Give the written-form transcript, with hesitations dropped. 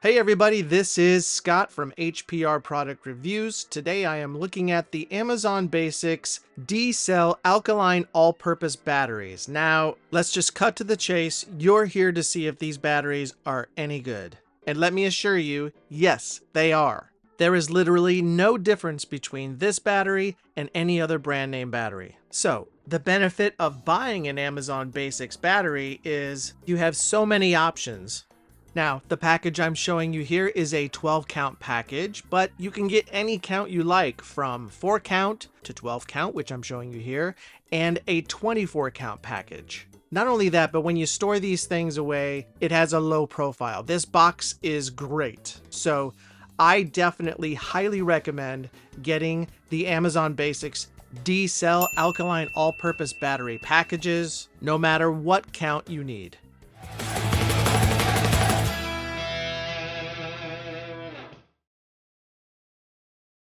Hey everybody, this is Scott from HPR Product Reviews. Today I am looking at the Amazon Basics D-Cell Alkaline All-Purpose Batteries. Now, let's just cut to the chase. You're here to see if these batteries are any good. And let me assure you, yes, they are. There is literally no difference between this battery and any other brand name battery. So, the benefit of buying an Amazon Basics battery is you have so many options. Now, the package I'm showing you here is a 12 count package, but you can get any count you like, from 4 count to 12 count, which I'm showing you here, and a 24 count package. Not only that, but when you store these things away, it has a low profile. This box is great. So I definitely highly recommend getting the Amazon Basics D-Cell Alkaline All-Purpose Battery packages, no matter what count you need.